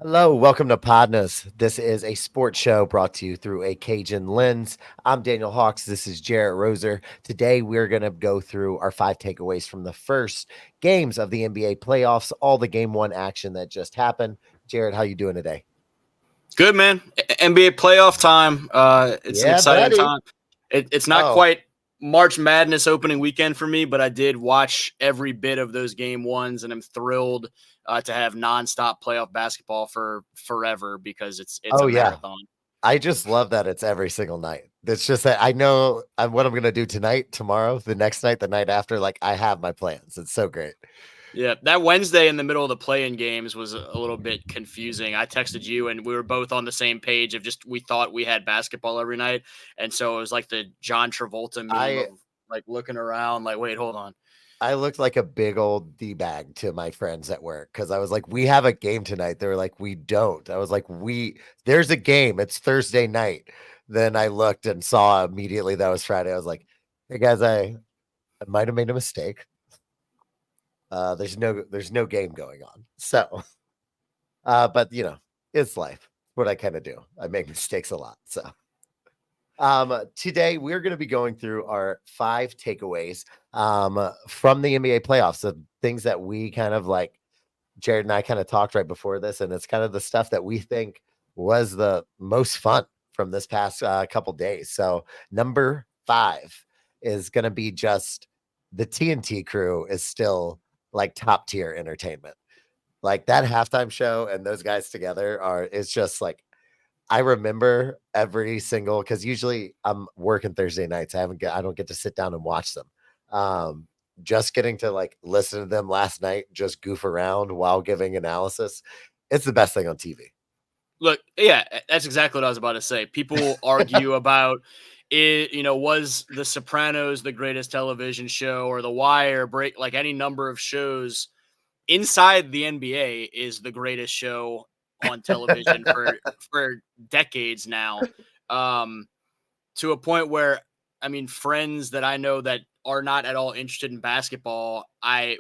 Hello, welcome to PODnas. This is a sports show brought to you through a Cajun lens. I'm Daniel Hawks. This is Jarrett Roser. Today, we're going to go through our 5 takeaways from the first games of the NBA playoffs, all the game one action that just happened. Jarrett, how you doing today? Good, man. NBA playoff time. It's an Yeah, exciting buddy. time. It's not Oh, quite March Madness opening weekend for me, but I did watch every bit of those game ones, and I'm thrilled to have nonstop playoff basketball for forever because it's oh a yeah. marathon. I just love that it's every single night. It's just that I know what I'm going to do tonight, tomorrow, the next night, the night after. Like, I have my plans. It's so great. Yeah, that Wednesday in the middle of the play-in games was a little bit confusing. I texted you, and we were both on the same page of just we thought we had basketball every night, and so it was like the John Travolta meme I of like looking around, like, wait, hold on. I looked like a big old D-bag to my friends at work because I was like, "We have a game tonight." They were like, "We don't." I was like, There's a game. It's Thursday night." Then I looked and saw immediately that was Friday. I was like, "Hey guys, I might have made a mistake. There's no game going on." So, but it's life. What I kind of do. I make mistakes a lot. So, today we're going to be going through our 5 takeaways from the NBA playoffs, the things that we kind of like. Jared and I kind of talked right before this, and it's kind of the stuff that we think was the most fun from this past couple days. So, number 5 is going to be just the TNT crew is still like top tier entertainment. Like that halftime show and those guys together it's just like I remember every single because usually I'm working Thursday nights. I don't get to sit down and watch them. Um, just getting to like listen to them last night, just goof around while giving analysis. It's the best thing on TV. Look, yeah, that's exactly what I was about to say. People argue about it, was The Sopranos the greatest television show or The Wire, break like any number of shows inside the NBA is the greatest show on television for decades now. Um, to a point where I mean, friends that I know that are not at all interested in basketball,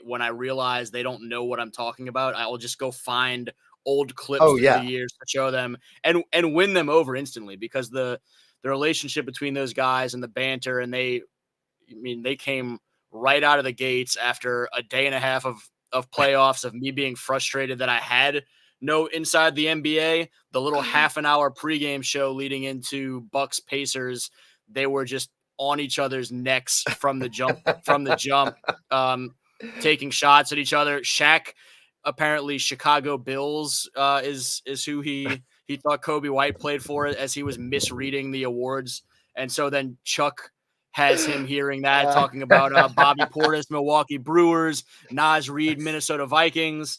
when I realize they don't know what I'm talking about, I will just go find old clips Oh through the yeah, years to show them and win them over instantly because the relationship between those guys and the banter and they came right out of the gates after a day and a half of playoffs of me being frustrated that I had no inside the NBA. The little half an hour pregame show leading into Bucks Pacers, they were just on each other's necks from the jump, um, taking shots at each other. Shaq, apparently Chicago Bills is who he thought Kobe White played for as he was misreading the awards, and so then Chuck has him hearing that, uh, talking about Bobby Portis, Milwaukee Brewers, Naz Reid, Minnesota Vikings.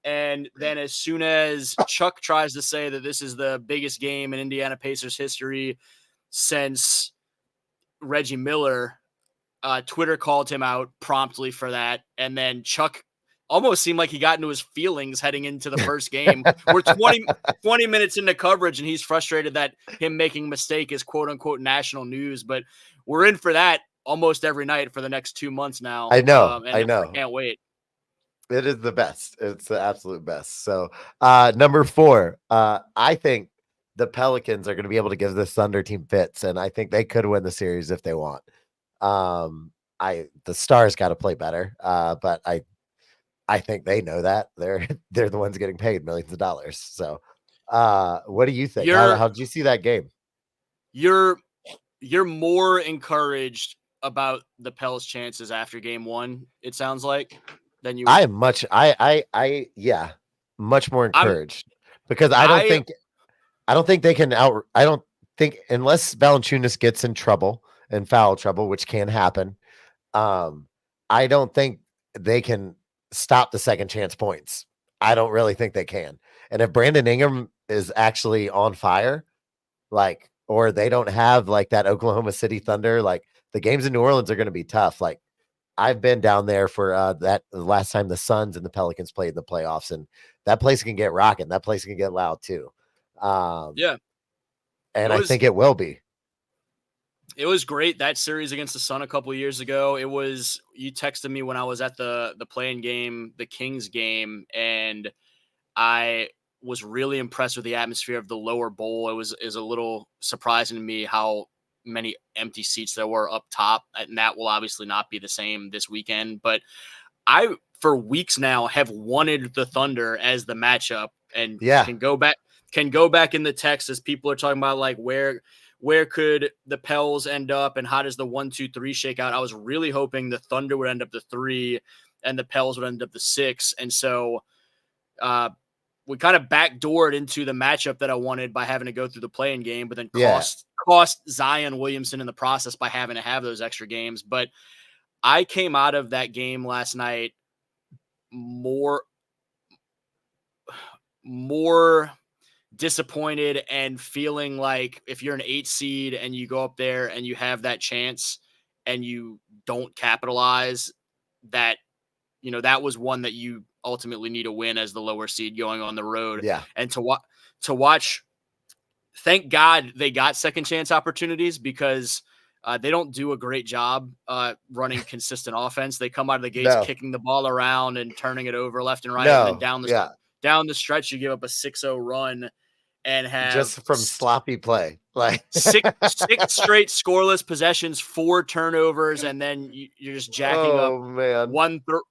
And then as soon as Chuck tries to say that this is the biggest game in Indiana Pacers history since Reggie Miller, Twitter called him out promptly for that. And then Chuck almost seemed like he got into his feelings heading into the first game. We're 20 minutes into coverage, and he's frustrated that him making a mistake is quote unquote national news. But we're in for that almost every night for the next 2 months now. I know, And I I know. can't wait. It is the best. It's the absolute best. So, number 4, I think the Pelicans are going to be able to give this Thunder team fits, and I think they could win the series if they want. The Stars got to play better, but I think they know that they're the ones getting paid millions of dollars. So, what do you think? You're How did you see that game? you're you're more encouraged about the Pels' chances after game one, it sounds like, than you. I am much. Yeah, much more I'm encouraged because I I don't think they can out. I don't think unless Valanciunas gets in trouble and foul trouble, which can happen. Um, I don't think they can stop the second chance points. I don't really think they can. And if Brandon Ingram is actually on fire, like, or they don't have like that Oklahoma City Thunder, like the games in New Orleans are going to be tough. Like I've been down there for that the last time the Suns and the Pelicans played in the playoffs, and that place can get rocking. That place can get loud too. Um, Yeah, it and I was think it will be. it was great that series against the Sun a couple of years ago. It was you texted me when I was at the playing game, the Kings game, and I was really impressed with the atmosphere of the lower bowl. It was a little surprising to me how many empty seats there were up top, and that will obviously not be the same this weekend. But I, for weeks now, have wanted the Thunder as the matchup, and can go back in the text as people are talking about like where could the Pels end up and how does the 1-2-3 shake out. I was really hoping the Thunder would end up the 3 and the Pels would end up the 6, and so we kind of backdoored into the matchup that I wanted by having to go through the play-in game, but then cost Zion Williamson in the process by having to have those extra games. But I came out of that game last night more disappointed and feeling like if you're an 8 seed and you go up there and you have that chance and you don't capitalize, that, you know, that was one that you ultimately need a win as the lower seed going on the road. Yeah. And to watch, thank God they got second chance opportunities, because they don't do a great job running consistent offense. They come out of the gates kicking the ball around and turning it over left and right. And then down the stretch, you give up a 6-0 run and have just from sloppy play, like six straight scoreless possessions, 4 turnovers, and then you're just jacking up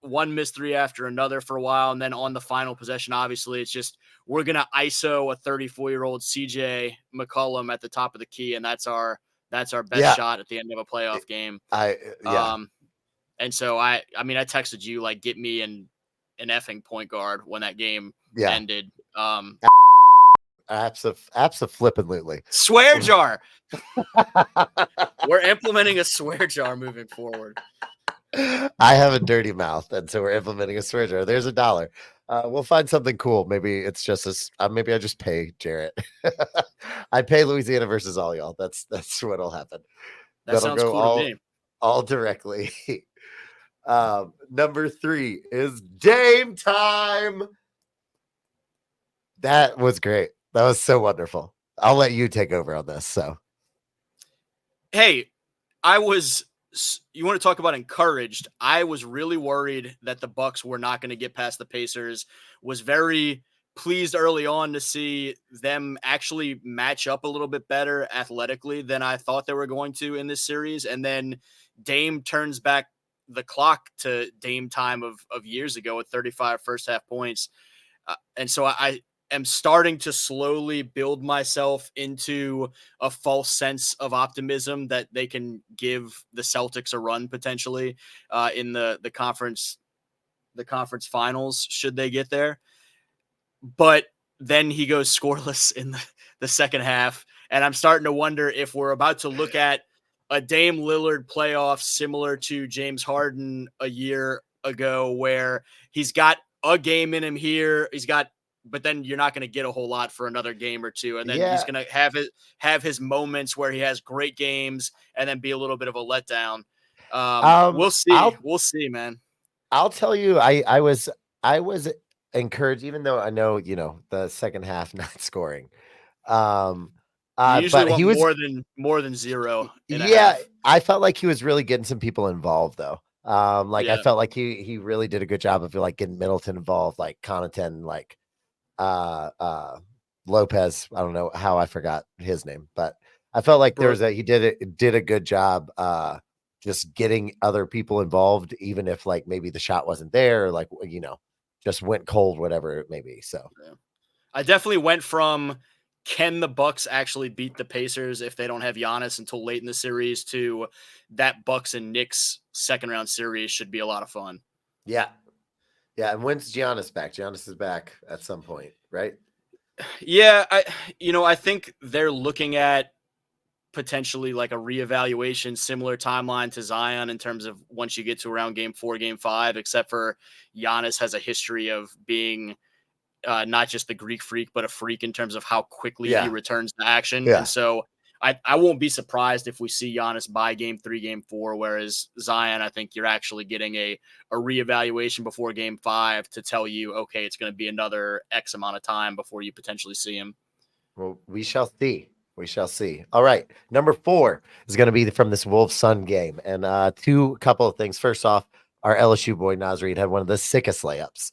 one missed 3 after another for a while. And then on the final possession, obviously, it's just we're gonna ISO a 34-year-old CJ McCollum at the top of the key, and that's our best shot at the end of a playoff game. And so I mean, I texted you like, get me an effing point guard when that game ended. Absolutely. Swear jar. We're implementing a swear jar moving forward. I have a dirty mouth, and so we're implementing a swear jar. There's $1. We'll find something cool. Maybe it's just as maybe I just pay Jarrett. I pay Louisiana versus all y'all. That's what'll happen. That'll sounds go cool to me. All directly. Number 3 is Dame time. That was great. That was so wonderful. I'll let you take over on this. So, hey, you want to talk about encouraged? I was really worried that the Bucks were not going to get past the Pacers. Was very pleased early on to see them actually match up a little bit better athletically than I thought they were going to in this series. And then Dame turns back the clock to Dame time of years ago at 35 first half points. And so I am starting to slowly build myself into a false sense of optimism that they can give the Celtics a run potentially in the conference finals, should they get there. But then he goes scoreless in the second half. And I'm starting to wonder if we're about to look at a Dame Lillard playoff similar to James Harden a year ago, where he's got a game in him here. But then you're not going to get a whole lot for another game or two. And then he's going to have his moments where he has great games and then be a little bit of a letdown. We'll see. We'll see, man. I'll tell you, I was encouraged, even though I know, the second half not scoring. Usually but he was more than 0. I felt like he was really getting some people involved though. I felt like he really did a good job of like getting Middleton involved, like Connaughton, like Lopez. I don't know how I forgot his name, but I felt like he did a good job just getting other people involved, even if like maybe the shot wasn't there, or like just went cold, whatever it may be. So I definitely went from, can the Bucks actually beat the Pacers if they don't have Giannis until late in the series, to that Bucks and Knicks second round series should be a lot of fun. Yeah. And when's Giannis back? Giannis is back at some point, right? Yeah. I think they're looking at potentially like a reevaluation, similar timeline to Zion in terms of once you get to around game 4, game 5, except for Giannis has a history of being not just the Greek freak, but a freak in terms of how quickly he returns to action. And so I won't be surprised if we see Giannis by game 3, game 4, whereas Zion, I think you're actually getting a reevaluation before game 5 to tell you, okay, it's going to be another X amount of time before you potentially see him. Well, we shall see. All right. Number 4 is going to be from this Wolves Sun game. And couple of things. First off, our LSU boy Naz Reid had one of the sickest layups.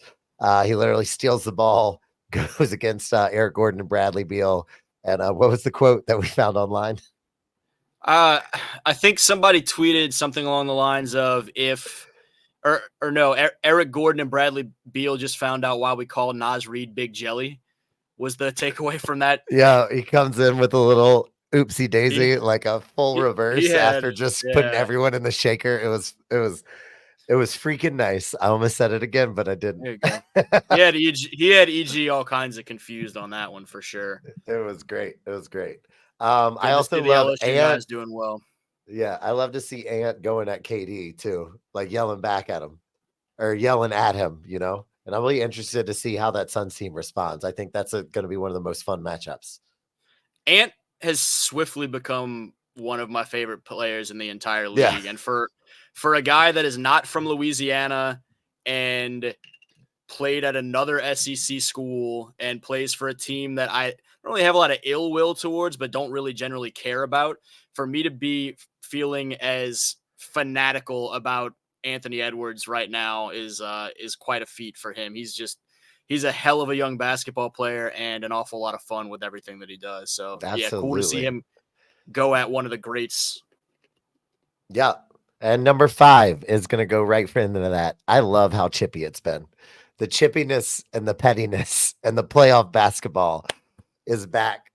He literally steals the ball, goes against Eric Gordon and Bradley Beal. And what was the quote that we found online? I think somebody tweeted something along the lines of Eric Gordon and Bradley Beal just found out why we call Naz Reid Big Jelly was the takeaway from that. Yeah, he comes in with a little oopsie He, daisy, like a full he reverse had, after just putting yeah, everyone in the shaker. It was freaking nice. I almost said it again, but I didn't. there you go. He had EG all kinds of confused on that one for sure. It was great. It was great. I Good to also see the love LSU Ant. guys doing well. Yeah, I love to see Ant going at KD too, like yelling back at him or yelling at him, you know. And I'm really interested to see how that Suns team responds. I think that's going to be one of the most fun matchups. Ant has swiftly become one of my favorite players in the entire league. Yeah. And for a guy that is not from Louisiana and played at another SEC school and plays for a team that I don't really have a lot of ill will towards, but don't really generally care about, for me to be feeling as fanatical about Anthony Edwards right now is quite a feat for him. He's a hell of a young basketball player and an awful lot of fun with everything that he does. So yeah, cool to see Absolutely. him go at one of the greats. Yeah. And number 5 is going to go right into that. I love how chippy it's been. The chippiness and the pettiness and the playoff basketball is back.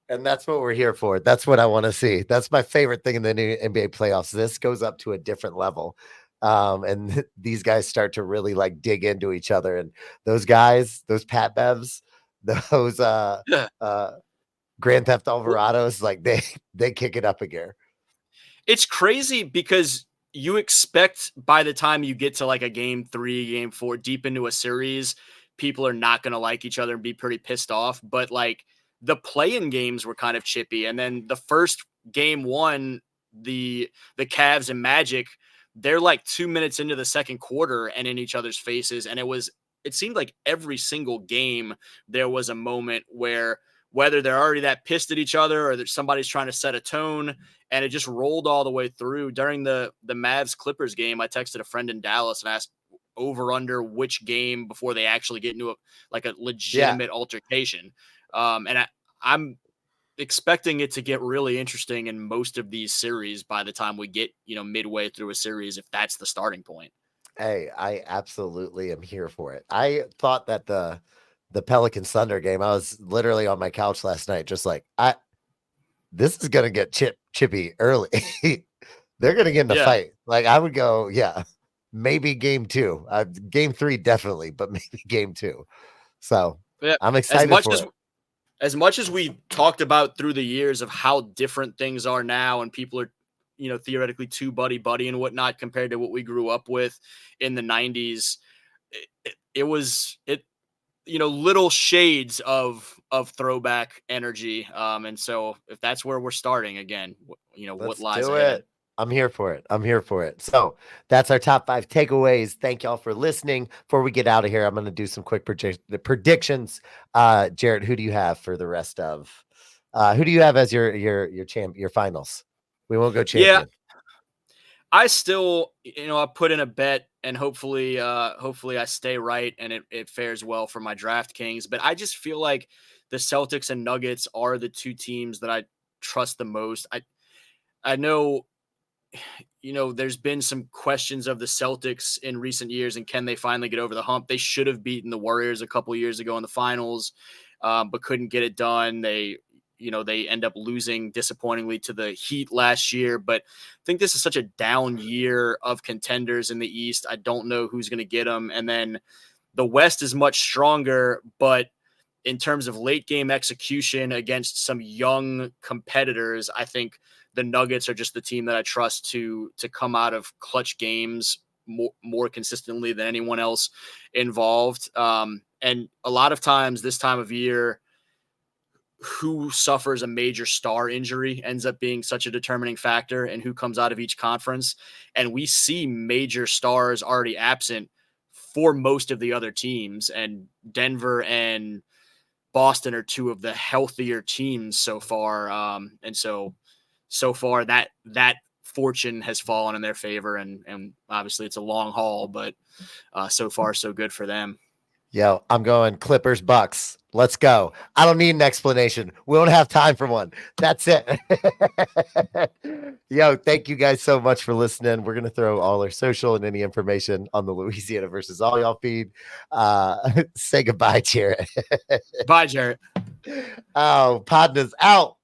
And that's what we're here for. That's what I want to see. That's my favorite thing in the new NBA playoffs. This goes up to a different level. And these guys start to really like dig into each other. And those guys, those Pat Bevs, those Yeah. Grand Theft Alvarados, like they kick it up a gear. It's crazy because you expect by the time you get to like a game 3, game 4, deep into a series, people are not going to like each other and be pretty pissed off. But like the play-in games were kind of chippy. And then the first game 1, the Cavs and Magic, they're like 2 minutes into the second quarter and in each other's faces. And it seemed like every single game there was a moment where whether they're already that pissed at each other or that somebody's trying to set a tone, and it just rolled all the way through. During the Mavs Clippers game, I texted a friend in Dallas and asked over under which game before they actually get into a legitimate altercation. And I'm expecting it to get really interesting in most of these series by the time we get, midway through a series, if that's the starting point. Hey, I absolutely am here for it. I thought that the Pelican Thunder game, I was literally on my couch last night, just like this is gonna get chippy early. They're gonna get in a Yeah. fight. Like I would go, yeah, maybe game 2. Game 3 definitely, but maybe game 2. So Yeah. I'm As excited much for as it. as much as we talked about through the years of how different things are now and people are, theoretically too buddy and whatnot compared to what we grew up with in the 90s, it was little shades of throwback energy. And so if that's where we're starting again, what Let's lies do ahead. it. I'm here for it. I'm here for it. So that's our top 5 takeaways. Thank y'all for listening. Before we get out of here, I'm going to do some quick predictions. Jarrett, who do you have for the rest of? Who do you have as your finals? We won't go Yeah, champion. I still, I put in a bet and hopefully I stay right and it fares well for my DraftKings. But I just feel like the Celtics and Nuggets are the 2 teams that I trust the most. I know, there's been some questions of the Celtics in recent years and can they finally get over the hump? They should have beaten the Warriors a couple years ago in the finals, but couldn't get it done. They end up losing disappointingly to the Heat last year, but I think this is such a down year of contenders in the East. I don't know who's going to get them. And then the West is much stronger, but in terms of late game execution against some young competitors, I think the Nuggets are just the team that I trust to come out of clutch games more consistently than anyone else involved. And a lot of times this time of year, who suffers a major star injury ends up being such a determining factor and who comes out of each conference. And we see major stars already absent for most of the other teams, and Denver and Boston are 2 of the healthier teams so far. And so far that fortune has fallen in their favor. And obviously it's a long haul, but so far so good for them. Yo, I'm going Clippers Bucks. Let's go. I don't need an explanation. We don't have time for one. That's it. Yo, thank you guys so much for listening. We're gonna throw all our social and any information on the Louisiana versus all y'all feed. Say goodbye, Jared. Bye, Jarrett. Oh, PODnas out.